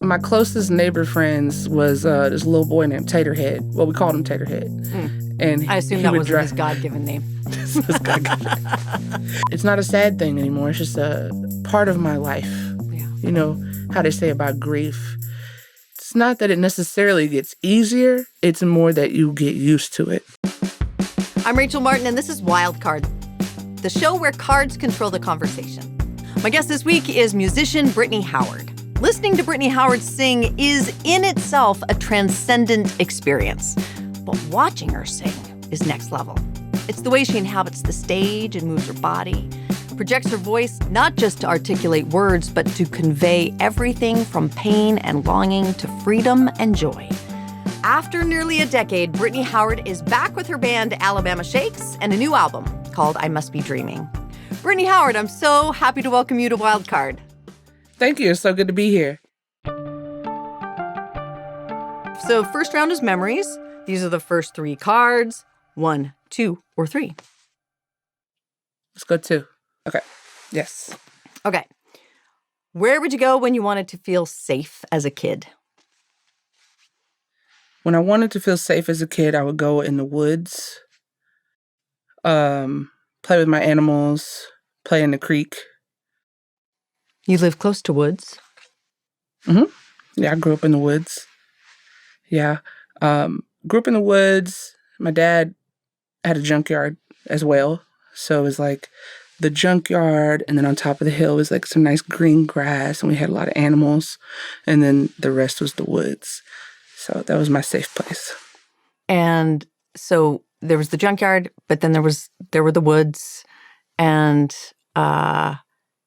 My closest neighbor friends was this little boy named Taterhead. Well, we called him Taterhead. And I assume that was his God-given name. It's not a sad thing anymore. It's just a part of my life. Yeah. You know how they say about grief. It's not that it necessarily gets easier. It's more that you get used to it. I'm Rachel Martin, and this is Wildcard, the show where cards control the conversation. My guest this week is musician Brittany Howard. Listening to Brittany Howard sing is in itself a transcendent experience. But watching her sing is next level. It's the way she inhabits the stage and moves her body, projects her voice not just to articulate words, but to convey everything from pain and longing to freedom and joy. After nearly a decade, Brittany Howard is back with her band Alabama Shakes and a new album called I Must Be Dreaming. Brittany Howard, I'm so happy to welcome you to Wildcard. Thank you. It's so good to be here. So first round is memories. These are the first three cards. 1, 2, or 3. Let's go 2. Okay. Yes. Okay. Where would you go when you wanted to feel safe as a kid? When I wanted to feel safe as a kid, I would go in the woods, play with my animals, play in the creek. You live close to woods? Mm-hmm. Yeah, I grew up in the woods. Yeah. Grew up in the woods. My dad had a junkyard as well. So it was like the junkyard, and then on top of the hill was like some nice green grass, and we had a lot of animals. And then the rest was the woods. So that was my safe place. And so there was the junkyard, but then there were the woods. And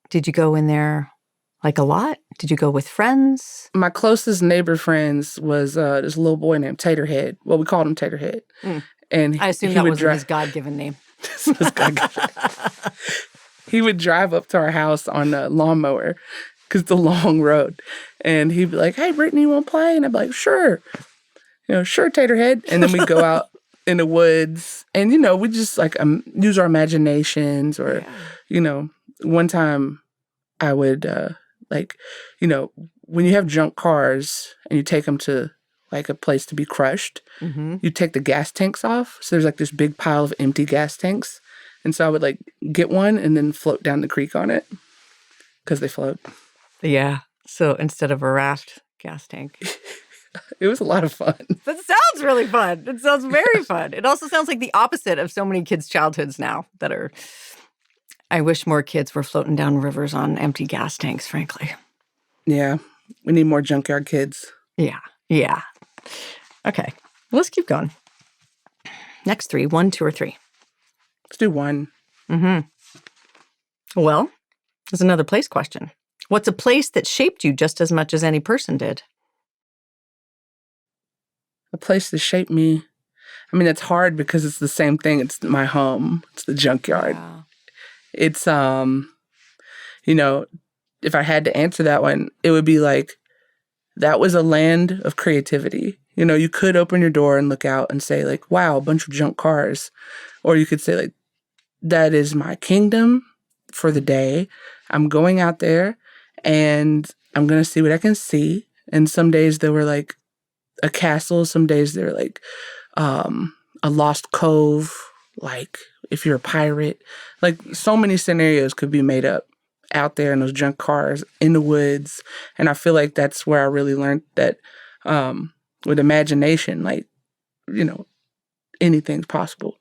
did you go in there like a lot? Did you go with friends? My closest neighbor friends was this little boy named Taterhead. Well, we called him Taterhead. And I assume that was his God-given name. He would drive up to our house on a lawnmower because it's a long road. And he'd be like, "Hey, Brittany, you want to play?" And I'd be like, "Sure. Sure, Taterhead." And then we'd go out in the woods and, we just like use our imaginations or, one time I would when you have junk cars and you take them to like a place to be crushed, you take the gas tanks off. So there's like this big pile of empty gas tanks. And so I would like get one and then float down the creek on it because they float. Yeah. So instead of a raft, gas tank. It was a lot of fun. That sounds really fun. It sounds very fun. It also sounds like the opposite of so many kids' childhoods now that are, I wish more kids were floating down rivers on empty gas tanks, frankly. Yeah. We need more junkyard kids. Yeah. Yeah. Okay. Let's keep going. Next 3, 1, 2, or 3. Let's do 1. Well, there's another place question. What's a place that shaped you just as much as any person did? A place that shaped me. I mean, it's hard because it's the same thing. It's my home. It's the junkyard. Yeah. It's, if I had to answer that one, it would be like, that was a land of creativity. You could open your door and look out and say like, wow, a bunch of junk cars. Or you could say like, that is my kingdom for the day. I'm going out there and I'm going to see what I can see. And some days there were like a castle. Some days they were like a lost cove. Like if you're a pirate, like so many scenarios could be made up out there in those junk cars in the woods. And I feel like that's where I really learned that with imagination, like, anything's possible.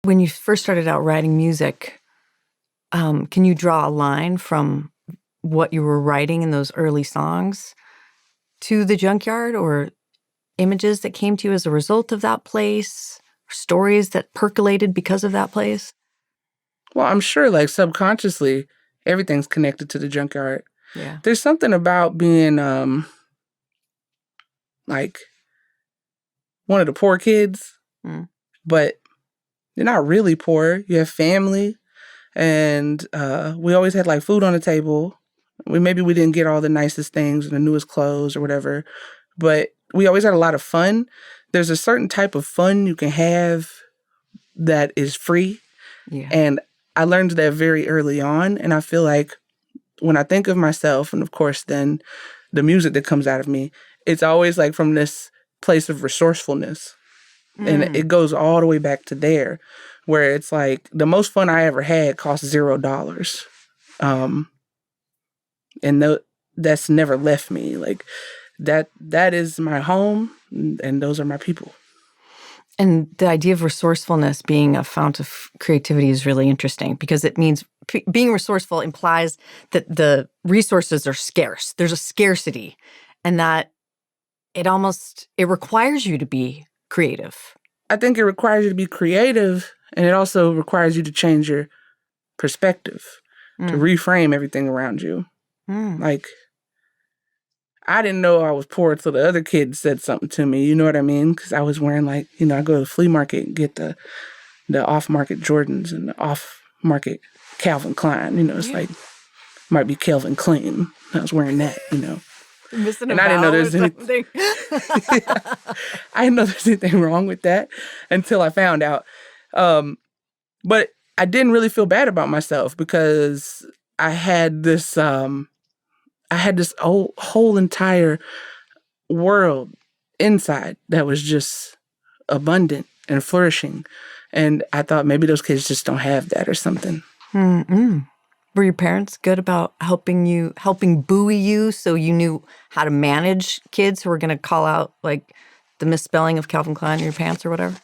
When you first started out writing music, can you draw a line from what you were writing in those early songs to the junkyard, or images that came to you as a result of that place, stories that percolated because of that place? Well, I'm sure like subconsciously, everything's connected to the junkyard. Yeah. There's something about being like one of the poor kids, but you're not really poor. You have family, and we always had like food on the table. Maybe we didn't get all the nicest things and the newest clothes or whatever, but we always had a lot of fun. There's a certain type of fun you can have that is free. Yeah. And I learned that very early on. And I feel like when I think of myself, and of course then the music that comes out of me, it's always like from this place of resourcefulness. And it goes all the way back to there, where it's like the most fun I ever had cost $0. And that's never left me. Like that is my home, and those are my people. And the idea of resourcefulness being a fount of creativity is really interesting, because it means being resourceful implies that the resources are scarce. There's a scarcity, and that it requires you to be creative. I think it requires you to be creative, and it also requires you to change your perspective, to reframe everything around you. Like, I didn't know I was poor until the other kids said something to me. You know what I mean? Because I was wearing, like, I go to the flea market and get the off-market Jordans and the off-market Calvin Klein. It's like, might be Calvin Klein. I was wearing that, Missing and I didn't know there's anything. I didn't know there's anything wrong with that until I found out. But I didn't really feel bad about myself, because I had this whole entire world inside that was just abundant and flourishing. And I thought maybe those kids just don't have that or something. Were your parents good about helping buoy you, so you knew how to manage kids who were going to call out, like, the misspelling of Calvin Klein in your pants or whatever?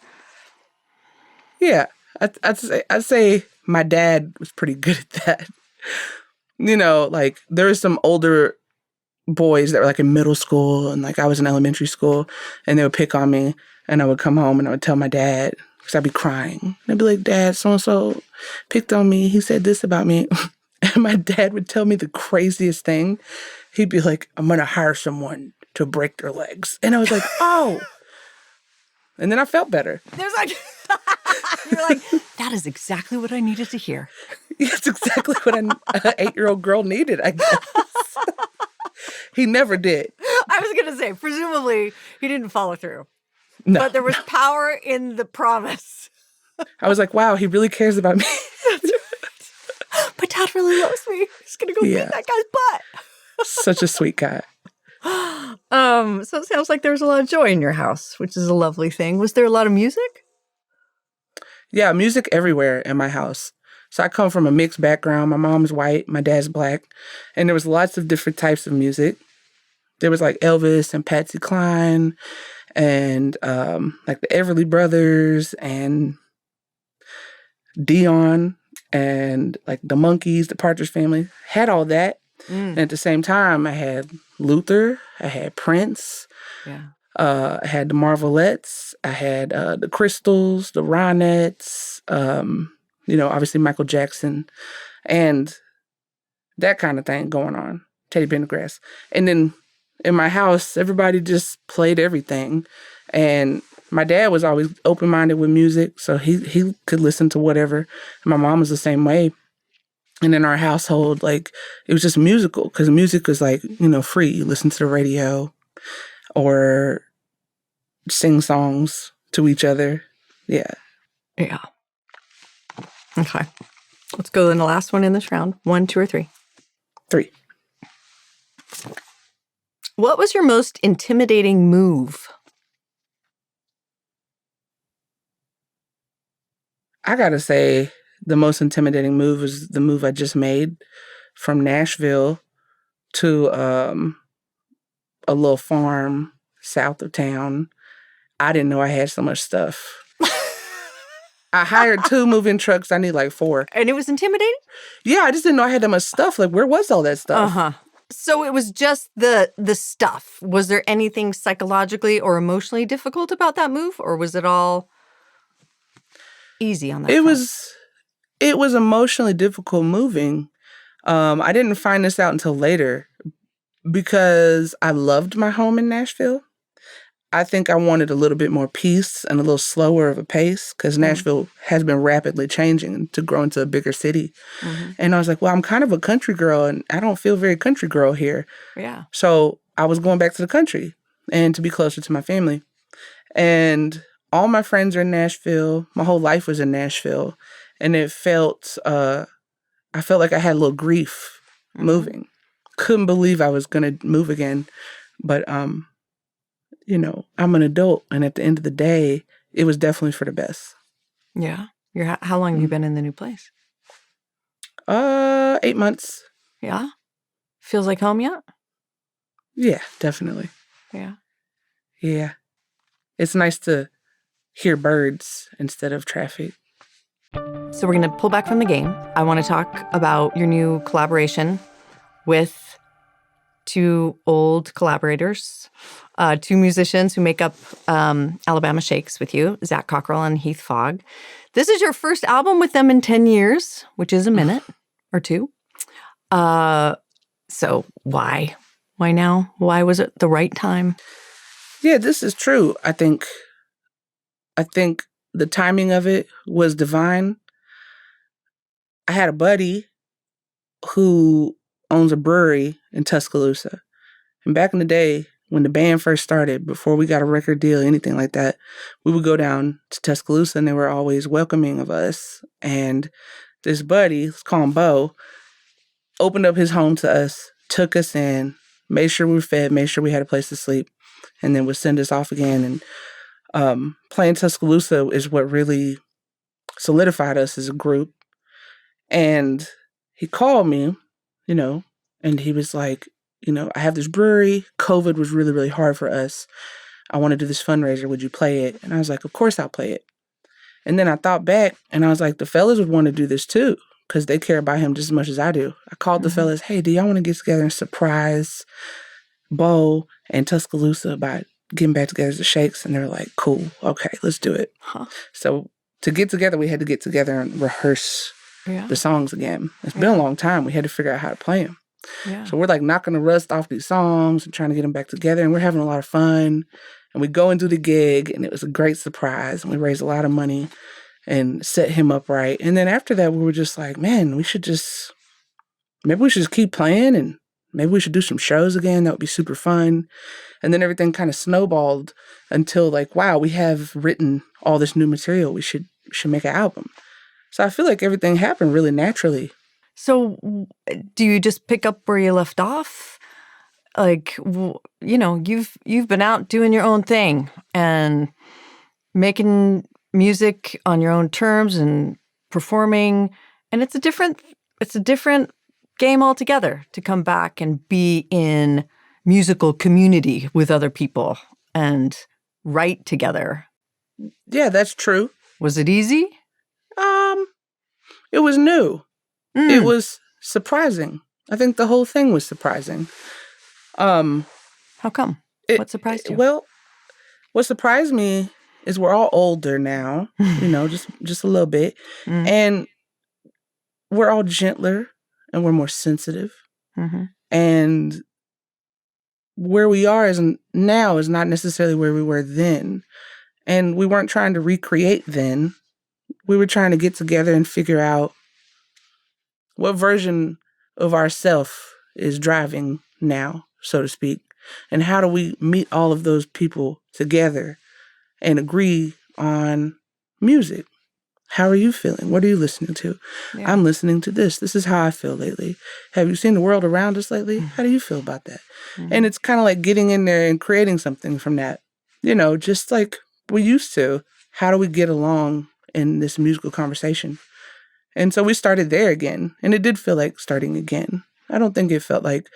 Yeah, I'd say my dad was pretty good at that. Like, there were some older boys that were, like, in middle school, and, like, I was in elementary school, and they would pick on me, and I would come home and I would tell my dad, because I'd be crying. And I'd be like, Dad, so-and-so picked on me. He said this about me. And my dad would tell me the craziest thing. He'd be like, I'm going to hire someone to break their legs. And I was like, oh. And then I felt better. There's like, you're like, that is exactly what I needed to hear. It's exactly what an 8-year-old girl needed, I guess. He never did. I was going to say, presumably, he didn't follow through. No. But there was power in the promise. I was like, wow, he really cares about me. That's right. My dad really loves me. He's going to go beat that guy's butt. Such a sweet guy. So it sounds like there's a lot of joy in your house, which is a lovely thing. Was there a lot of music? Yeah, music everywhere in my house. So I come from a mixed background. My mom's white, my dad's black. And there was lots of different types of music. There was like Elvis and Patsy Cline and like the Everly Brothers and Dion and like the Monkees, the Partridge Family. Had all that. And at the same time, I had Luther, I had Prince, I had the Marvelettes, I had the Crystals, the Ronettes, obviously Michael Jackson, and that kind of thing going on. Teddy Pendergrass. And then in my house, everybody just played everything. And my dad was always open-minded with music, so he could listen to whatever. And my mom was the same way. And in our household, like, it was just musical, because music was like, free. You listen to the radio or sing songs to each other. Yeah. Yeah. Okay. Let's go in the last one in this round. 1, 2, or 3? 3. What was your most intimidating move? I gotta say, the most intimidating move was the move I just made from Nashville to a little farm south of town. I didn't know I had so much stuff. I hired 2 moving trucks. I need like 4. And it was intimidating? Yeah, I just didn't know I had that much stuff. Like, where was all that stuff? Uh-huh. So it was just the stuff. Was there anything psychologically or emotionally difficult about that move? Or was it all easy on that front? It was emotionally difficult moving. I didn't find this out until later because I loved my home in Nashville. I think I wanted a little bit more peace and a little slower of a pace because Nashville has been rapidly changing to grow into a bigger city. Mm-hmm. And I was like, well, I'm kind of a country girl and I don't feel very country girl here. Yeah. So I was going back to the country and to be closer to my family. And all my friends are in Nashville. My whole life was in Nashville. And it felt, I felt like I had a little grief moving. couldn't believe I was going to move again. But, you know, I'm an adult. And at the end of the day, it was definitely for the best. Yeah. How long have you been in the new place? 8 months. Yeah. Feels like home yet? Yeah, definitely. Yeah. Yeah. It's nice to hear birds instead of traffic. So we're going to pull back from the game. I want to talk about your new collaboration with two old collaborators, two musicians who make up Alabama Shakes with you, Zach Cockrell and Heath Fogg. This is your first album with them in 10 years, which is a minute or two. So why? Why now? Why was it the right time? Yeah, this is true. I think the timing of it was divine. I had a buddy who owns a brewery in Tuscaloosa. And back in the day, when the band first started, before we got a record deal, anything like that, we would go down to Tuscaloosa and they were always welcoming of us. And this buddy, let's call him Bo, opened up his home to us, took us in, made sure we were fed, made sure we had a place to sleep, and then would send us off again. And playing Tuscaloosa is what really solidified us as a group. And he called me, you know, and he was like, you know, I have this brewery. COVID was really, really hard for us. I want to do this fundraiser. Would you play it? And I was like, of course I'll play it. And then I thought back and I was like, the fellas would want to do this too because they care about him just as much as I do. I called the fellas, hey, do y'all want to get together and surprise Bo and Tuscaloosa by getting back together as the Shakes? And they were like, cool. Okay, let's do it. So to get together, we had to get together and rehearse the songs again. It's been a long time. We had to figure out how to play them. Yeah. So we're like knocking the rust off these songs and trying to get them back together. And we're having a lot of fun. And we go and do the gig. And it was a great surprise. And we raised a lot of money and set him up right. And then after that, we were just like, man, maybe we should just keep playing. And maybe we should do some shows again. That would be super fun. And then everything kind of snowballed until like, wow, we have written all this new material. We should make an album. So I feel like everything happened really naturally. So do you just pick up where you left off? Like, you know, you've been out doing your own thing and making music on your own terms and performing. And it's a different game altogether to come back and be in musical community with other people and write together. Yeah, that's true. Was it easy? It was new. It was surprising. I think the whole thing was surprising. How come? What surprised you? Well, what surprised me is we're all older now, you know, just a little bit. And we're all gentler and we're more sensitive. And where we are now is not necessarily where we were then. And we weren't trying to recreate then. We were trying to get together and figure out what version of ourself is driving now, so to speak. And how do we meet all of those people together and agree on music? How are you feeling? What are you listening to? Yeah. I'm listening to this. This is how I feel lately. Have you seen the world around us lately? How do you feel about that? And it's kind of like getting in there and creating something from that. You know, just like we used to. How do we get along in this musical conversation? And so we started there again. And it did feel like starting again. I don't think it felt like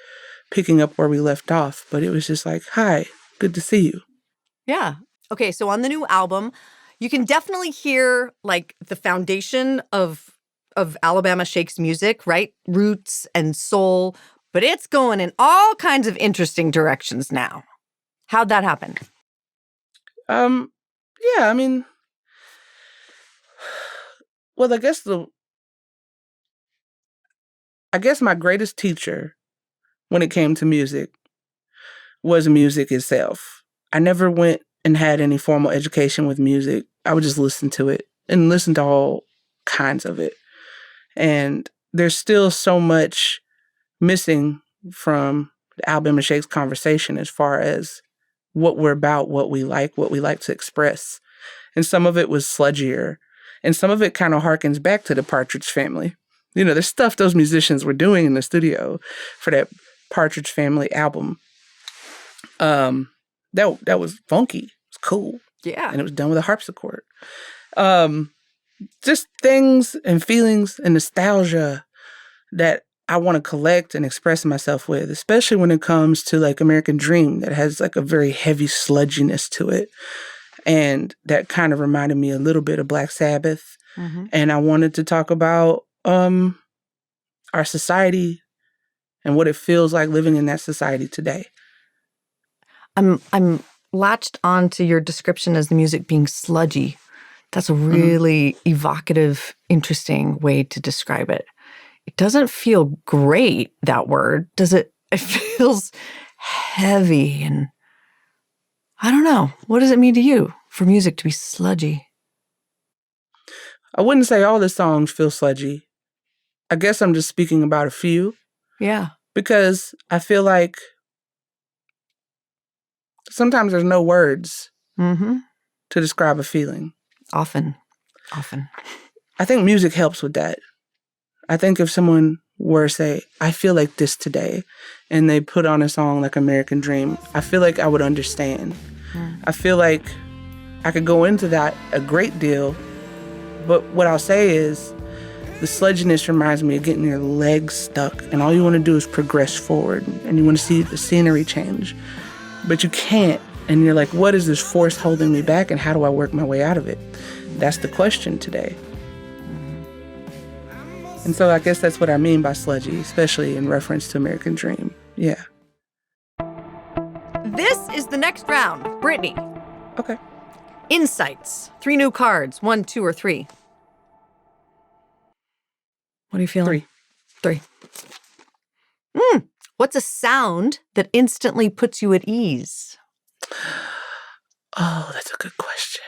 picking up where we left off, but it was just like, hi, good to see you. Yeah. Okay, so on the new album, you can definitely hear like the foundation of Alabama Shakes music, right? Roots and soul, but it's going in all kinds of interesting directions now. How'd that happen? Yeah, I mean, well, I guess my greatest teacher when it came to music was music itself. I never went and had any formal education with music. I would just listen to it and listen to all kinds of it. And there's still so much missing from the Alabama Shakes conversation as far as what we're about, what we like to express. And some of it was sludgier. And some of it kind of harkens back to the Partridge Family. You know, there's stuff those musicians were doing in the studio for that Partridge Family album. That was funky. It was cool. Yeah. And it was done with a harpsichord. Just things and feelings and nostalgia that I want to collect and express myself with, especially when it comes to like American Dream that has like a very heavy sludginess to it. And that kind of reminded me a little bit of Black Sabbath. Mm-hmm. And I wanted to talk about our society and what it feels like living in that society today. I'm latched onto your description as the music being sludgy. That's a really evocative, interesting way to describe it. It doesn't feel great, that word, does it? It feels heavy and I don't know. What does it mean to you for music to be sludgy? I wouldn't say all the songs feel sludgy. I guess I'm just speaking about a few. Yeah. Because I feel like sometimes there's no words to describe a feeling. Often. I think music helps with that. I think if someone were to say, I feel like this today, and they put on a song like American Dream, I feel like I would understand. I feel like I could go into that a great deal, but what I'll say is the sludginess reminds me of getting your legs stuck, and all you want to do is progress forward, and you want to see the scenery change, but you can't, and you're like, what is this force holding me back, and how do I work my way out of it? That's the question today. And so I guess that's what I mean by sludgy, especially in reference to American Dream. Yeah. This is the next round. Brittany. Okay. Insights. 3 new cards. 1, 2, or 3. What are you feeling? 3. What's a sound that instantly puts you at ease? Oh, that's a good question.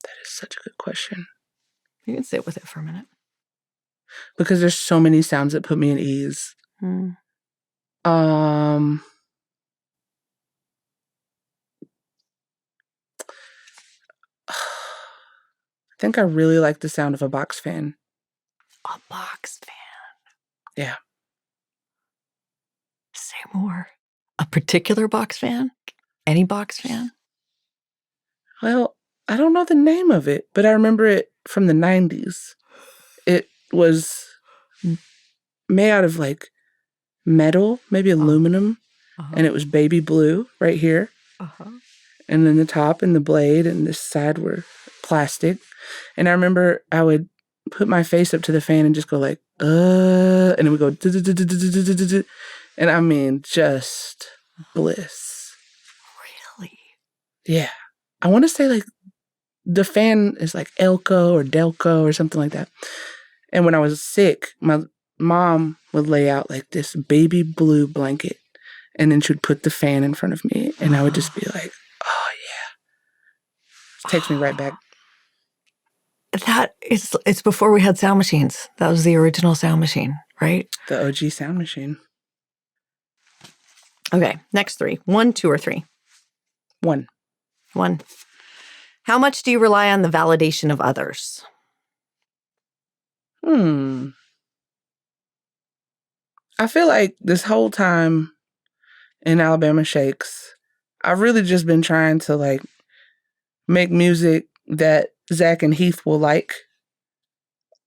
That is such a good question. You can sit with it for a minute. Because there's so many sounds that put me at ease. I think I really like the sound of a box fan. A box fan. Yeah. Say more. A particular box fan? Any box fan? Well, I don't know the name of it, but I remember it from the 90s. It was made out of like metal, maybe aluminum, and it was baby blue right here. And then the top and the blade and this side were plastic. And I remember I would put my face up to the fan and just go like, and it would go, and I mean, just bliss. Really? Yeah. I want to say like the fan is like Elco or Delco or something like that. And when I was sick, my mom would lay out like this baby blue blanket, and then she would put the fan in front of me, and I would just be like, oh yeah. It takes me right back. It's before we had sound machines. That was the original sound machine, right? The OG sound machine. Okay, next 3. 1, 2, or 3? 1. 1. How much do you rely on the validation of others? I feel like this whole time in Alabama Shakes, I've really just been trying to like make music that Zach and Heath will like.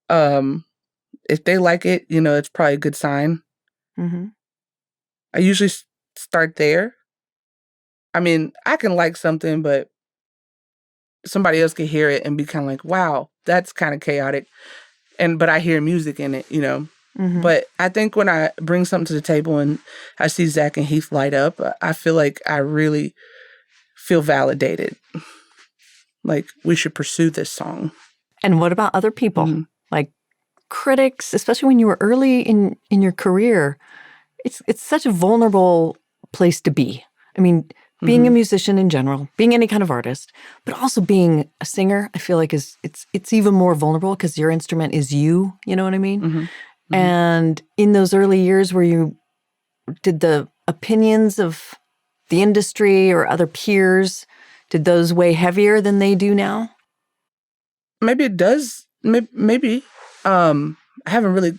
If they like it, you know, it's probably a good sign. I usually start there. I mean, I can like something, but somebody else can hear it and be kind of like, wow, that's kind of chaotic. But I hear music in it, you know. But I think when I bring something to the table and I see Zach and Heath light up, I feel like I really feel validated. Like, we should pursue this song. And what about other people? Like critics, especially when you were early in your career, it's such a vulnerable place to be. I mean, being a musician in general, being any kind of artist, but also being a singer, I feel like it's even more vulnerable because your instrument is you know what I mean? And in those early years where you did the opinions of the industry or other peers, did those weigh heavier than they do now? Maybe it does. Maybe. I haven't really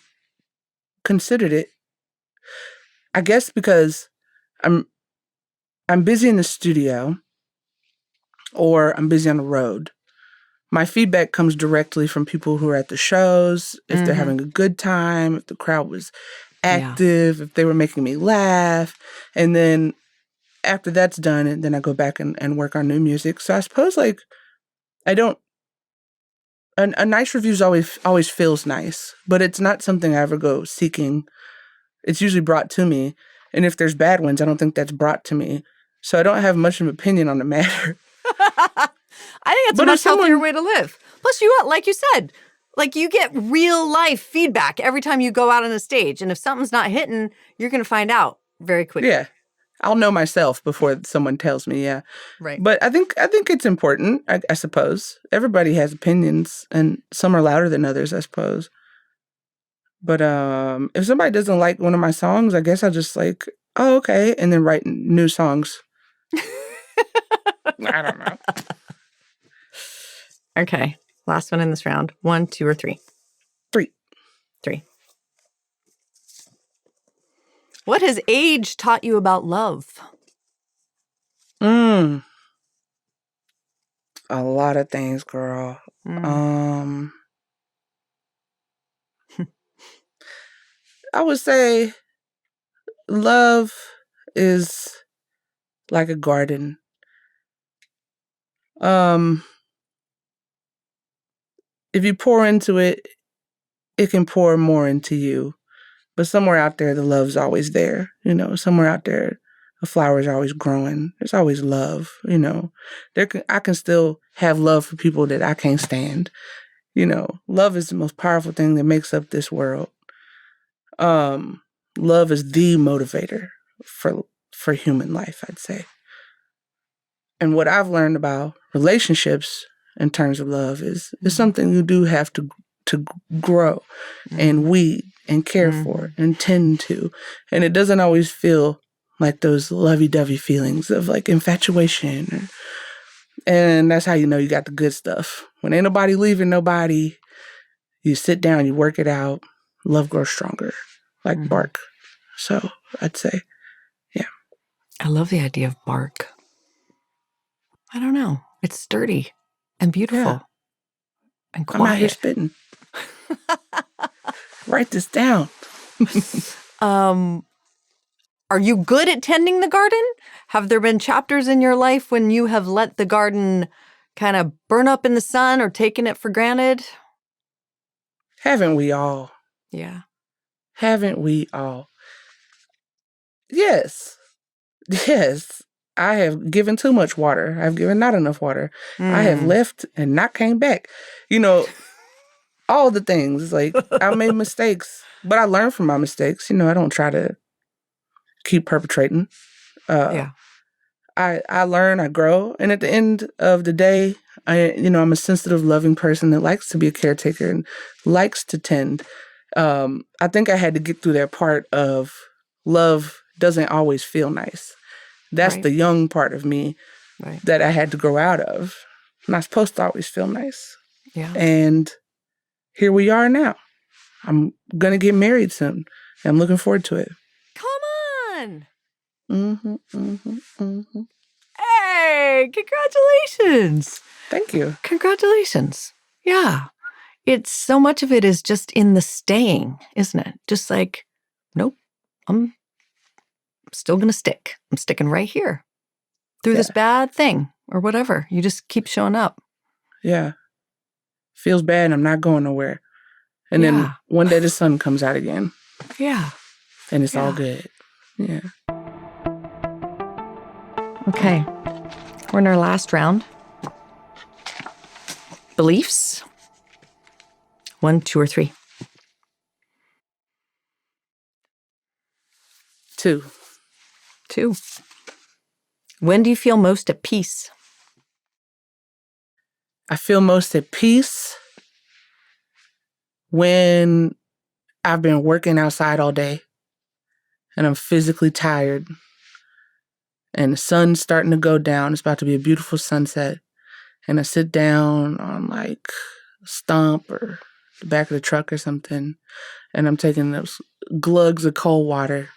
considered it. I guess because I'm busy in the studio or I'm busy on the road. My feedback comes directly from people who are at the shows, if they're having a good time, if the crowd was active, if they were making me laugh. And then after that's done, and then I go back and work on new music. So I suppose like I don't, a nice review always feels nice, but it's not something I ever go seeking. It's usually brought to me. And if there's bad ones, I don't think that's brought to me. So I don't have much of an opinion on the matter. I think it's a much healthier way to live. Plus, like you said, like you get real life feedback every time you go out on a stage. And if something's not hitting, you're going to find out very quickly. Yeah. I'll know myself before someone tells me, yeah. Right. But I think it's important, I suppose. Everybody has opinions, and some are louder than others, I suppose. But if somebody doesn't like one of my songs, I guess I'll just like, oh, okay, and then write new songs. I don't know. Okay. Last one in this round. 1, 2, or 3? 3. 3. What has age taught you about love? A lot of things, girl. I would say love is like a garden. If you pour into it, it can pour more into you. But somewhere out there, the love's always there. You know, somewhere out there, the flowers are always growing. There's always love. You know, I can still have love for people that I can't stand. You know, love is the most powerful thing that makes up this world. Love is the motivator for human life, I'd say. And what I've learned about relationships in terms of love is something you do have to grow and weed and care for and tend to. And it doesn't always feel like those lovey-dovey feelings of like infatuation. And that's how you know you got the good stuff. When ain't nobody leaving nobody, you sit down, you work it out, love grows stronger, like bark. So I'd say, yeah. I love the idea of bark. I don't know. It's sturdy and beautiful and quiet. I'm out here spitting. Write this down. Are you good at tending the garden? Have there been chapters in your life when you have let the garden kind of burn up in the sun or taken it for granted? Haven't we all? Yeah. Haven't we all? Yes. I have given too much water. I've given not enough water. I have left and not came back. You know, all the things. Like, I made mistakes, but I learn from my mistakes. You know, I don't try to keep perpetrating. I learn, I grow. And at the end of the day, I'm a sensitive, loving person that likes to be a caretaker and likes to tend. I think I had to get through that part of love doesn't always feel nice. That's the young part of me that I had to grow out of. I'm not supposed to always feel nice. Yeah. And here we are now. I'm going to get married soon. And I'm looking forward to it. Come on. Hey, congratulations. Thank you. Congratulations. Yeah. It's so much of it is just in the staying, isn't it? Just like, nope, I'm still going to stick. I'm sticking right here through this bad thing or whatever. You just keep showing up. Yeah. Feels bad and I'm not going nowhere. And then one day the sun comes out again. Yeah. And it's all good. Yeah. Okay. We're in our last round. Beliefs. 1, 2, or 3? 2. 2. When do you feel most at peace? I feel most at peace when I've been working outside all day and I'm physically tired and the sun's starting to go down. It's about to be a beautiful sunset. And I sit down on like a stump or the back of the truck or something, and I'm taking those glugs of cold water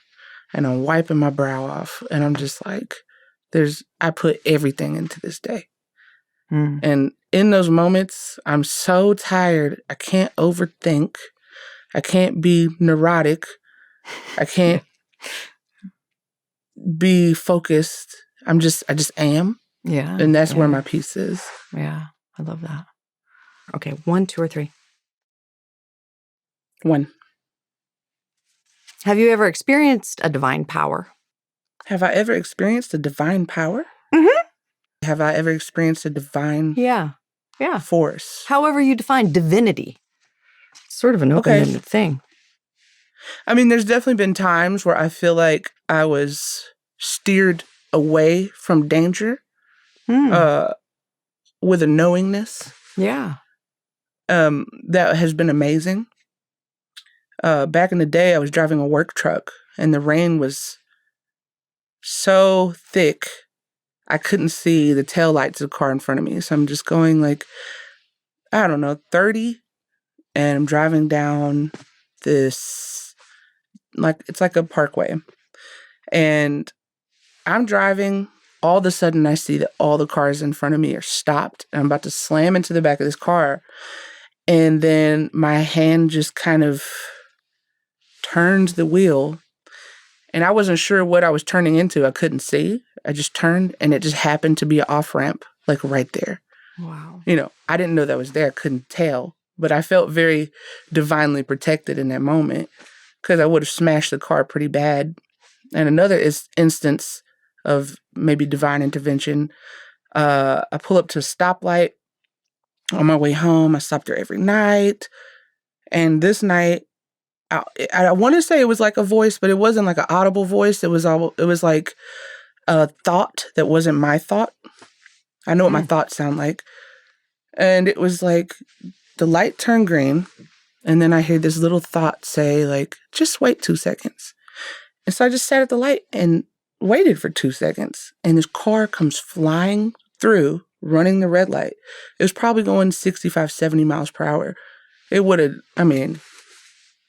and I'm wiping my brow off. And I'm just like, I put everything into this day. And in those moments, I'm so tired. I can't overthink. I can't be neurotic. I can't be focused. I just am. Yeah. And that's where my peace is. Yeah. I love that. Okay. 1, 2, or 3? 1. Have you ever experienced a divine power? Have I ever experienced a divine power? Mm-hmm. Have I ever experienced a divine force? However you define divinity. Sort of an open-ended thing. I mean, there's definitely been times where I feel like I was steered away from danger with a knowingness. Yeah. That has been amazing. Back in the day, I was driving a work truck and the rain was so thick, I couldn't see the taillights of the car in front of me. So I'm just going like, I don't know, 30, and I'm driving down this, like, it's like a parkway. And I'm driving, all of a sudden I see that all the cars in front of me are stopped. And I'm about to slam into the back of this car. And then my hand just kind of turned the wheel. And I wasn't sure what I was turning into. I couldn't see. I just turned and it just happened to be an off-ramp, like right there. Wow. You know, I didn't know that was there. I couldn't tell. But I felt very divinely protected in that moment because I would have smashed the car pretty bad. And another instance of maybe divine intervention, I pull up to a stoplight on my way home. I stop there every night. And this night, I want to say it was like a voice, but it wasn't like an audible voice. It was like a thought that wasn't my thought. I know what my thoughts sound like. And it was like the light turned green. And then I hear this little thought say like, just wait 2 seconds. And so I just sat at the light and waited for 2 seconds. And this car comes flying through, running the red light. It was probably going 65, 70 miles per hour. It would have, I don't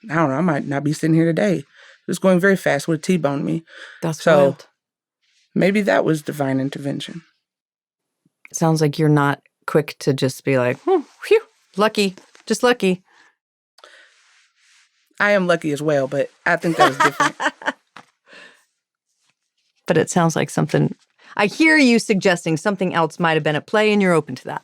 know, I might not be sitting here today. It was going very fast, would have T-boned me. That's wild. Maybe that was divine intervention. It sounds like you're not quick to just be like, oh, phew, lucky, just lucky. I am lucky as well, but I think that was different. But it sounds like something, I hear you suggesting something else might have been at play and you're open to that.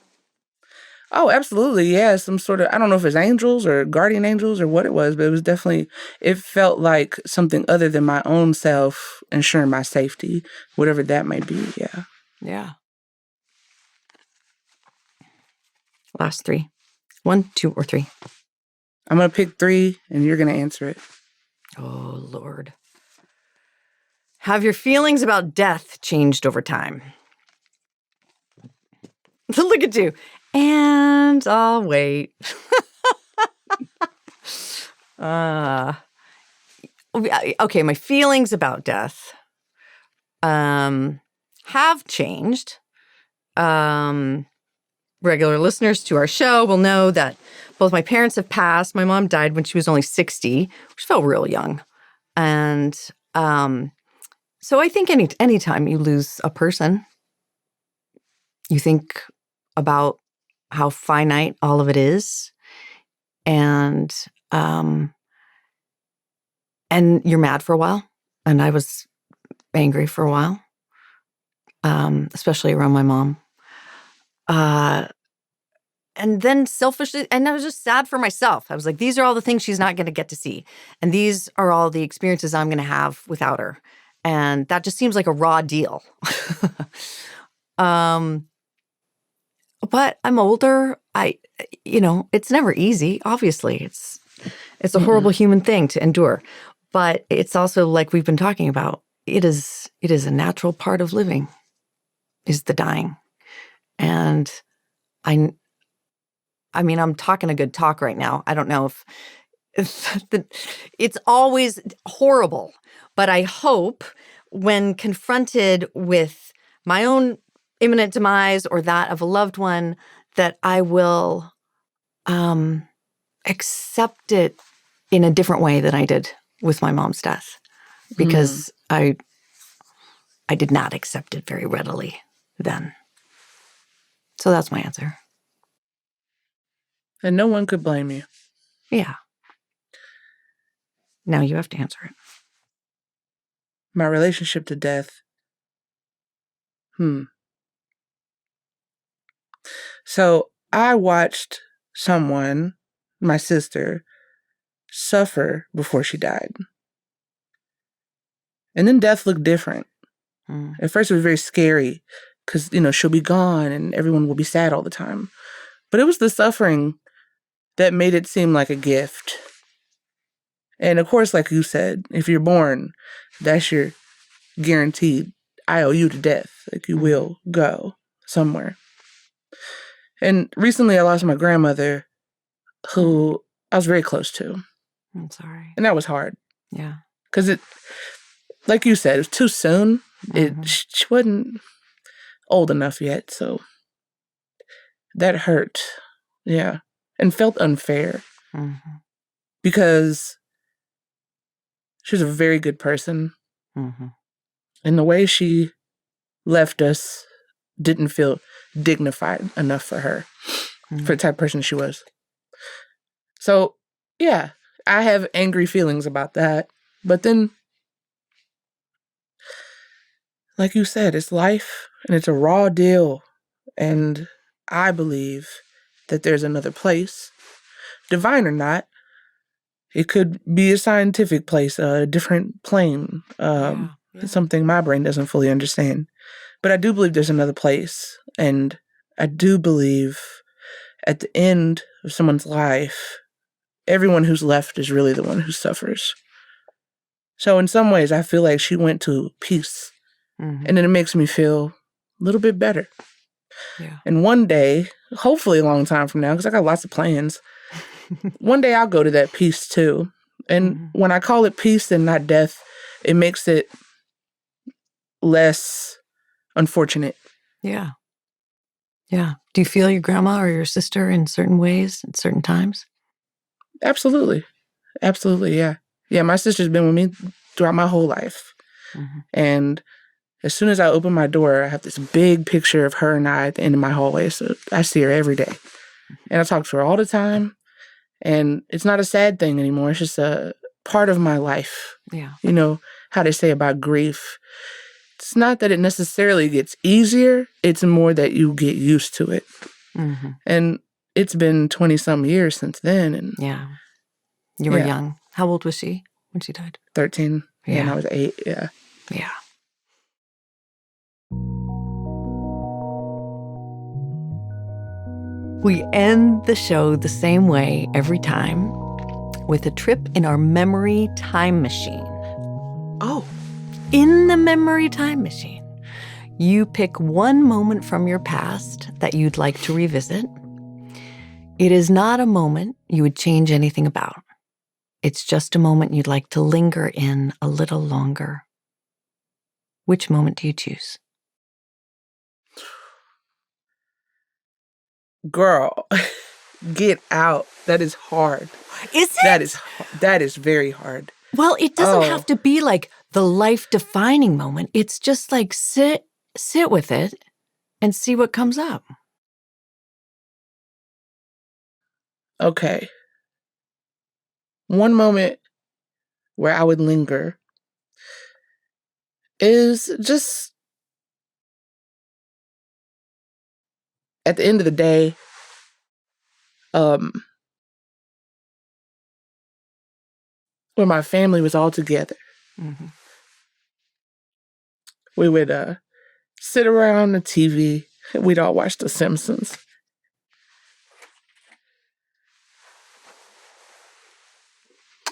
Oh, absolutely. Yeah. Some sort of, I don't know if it's angels or guardian angels or what it was, but it was definitely, it felt like something other than my own self ensuring my safety, whatever that may be. Yeah. Yeah. Last 3. 1, 2, or 3. I'm going to pick 3 and you're going to answer it. Oh, Lord. Have your feelings about death changed over time? Look at you. And I'll wait. Okay, my feelings about death have changed. Regular listeners to our show will know that both my parents have passed. My mom died when she was only 60, which felt real young. And so I think anytime you lose a person, you think about how finite all of it is, and you're mad for a while. And I was angry for a while, especially around my mom. And then selfishly, and I was just sad for myself. I was like, these are all the things she's not going to get to see. And these are all the experiences I'm going to have without her. And that just seems like a raw deal. But I'm older. It's never easy. Obviously, it's a horrible human thing to endure. But it's also, like we've been talking about, it is a natural part of living, is the dying. And I'm talking a good talk right now. I don't know if it's always horrible, but I hope when confronted with my own imminent demise or that of a loved one, that I will accept it in a different way than I did with my mom's death because I did not accept it very readily then. So that's my answer. And no one could blame you. Yeah. Now you have to answer it. My relationship to death. So I watched someone, my sister, suffer before she died. And then death looked different. At first it was very scary because, she'll be gone and everyone will be sad all the time. But it was the suffering that made it seem like a gift. And of course, like you said, if you're born, that's your guaranteed IOU to death. Like you will go somewhere. And recently I lost my grandmother, who I was very close to. I'm sorry. And that was hard. Yeah. Because it, like you said, it was too soon. She wasn't old enough yet, so that hurt. Yeah. And felt unfair. Because she was a very good person. And the way she left us didn't feel dignified enough for her, for the type of person she was. So, yeah, I have angry feelings about that. But then, like you said, it's life and it's a raw deal. And I believe that there's another place, divine or not. It could be a scientific place, a different plane, something my brain doesn't fully understand. But I do believe there's another place. And I do believe at the end of someone's life, everyone who's left is really the one who suffers. So in some ways, I feel like she went to peace. And then it makes me feel a little bit better. Yeah. And one day, hopefully a long time from now, because I got lots of plans, one day I'll go to that peace too. And when I call it peace and not death, it makes it less unfortunate. Yeah. Yeah. Do you feel your grandma or your sister in certain ways at certain times? Absolutely. Absolutely, yeah. Yeah, my sister's been with me throughout my whole life. And as soon as I open my door, I have this big picture of her and I at the end of my hallway. So I see her every day. And I talk to her all the time. And it's not a sad thing anymore. It's just a part of my life. Yeah. You know, how they say about grief. It's not that it necessarily gets easier. It's more that you get used to it. And it's been 20-some years since then. And yeah. You were young. How old was she when she died? 13. Yeah. And I was 8. Yeah. Yeah. We end the show the same way every time, with a trip in our memory time machine. Oh. In the memory time machine, you pick one moment from your past that you'd like to revisit. It is not a moment you would change anything about. It's just a moment you'd like to linger in a little longer. Which moment do you choose? Girl, get out. That is hard. Is it? That is very hard. Well, it doesn't have to be like the life-defining moment. It's just like sit with it and see what comes up. Okay. One moment where I would linger is just at the end of the day, when my family was all together. We would sit around the TV. We'd all watch The Simpsons.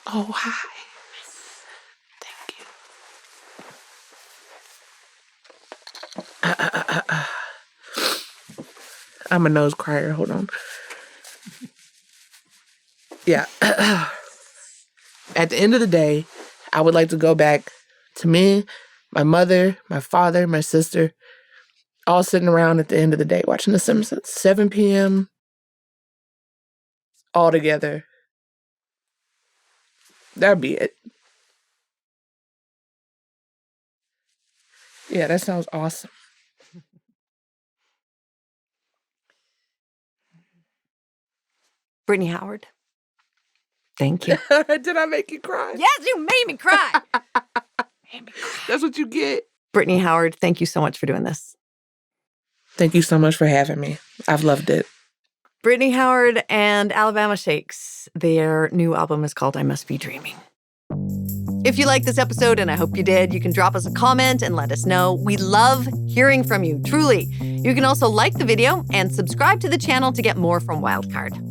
Oh, hi. Thank you. I'm a nose crier. Hold on. Yeah. At the end of the day, I would like to go back to me, my mother, my father, my sister, all sitting around at the end of the day watching The Simpsons. 7 p.m. all together. That'd be it. Yeah, that sounds awesome. Brittany Howard, thank you. Did I make you cry? Yes, you made me cry. That's what you get. Brittany Howard, thank you so much for doing this. Thank you so much for having me. I've loved it. Brittany Howard and Alabama Shakes. Their new album is called I Must Be Dreaming. If you like this episode, and I hope you did, you can drop us a comment and let us know. We love hearing from you, truly. You can also like the video and subscribe to the channel to get more from Wildcard.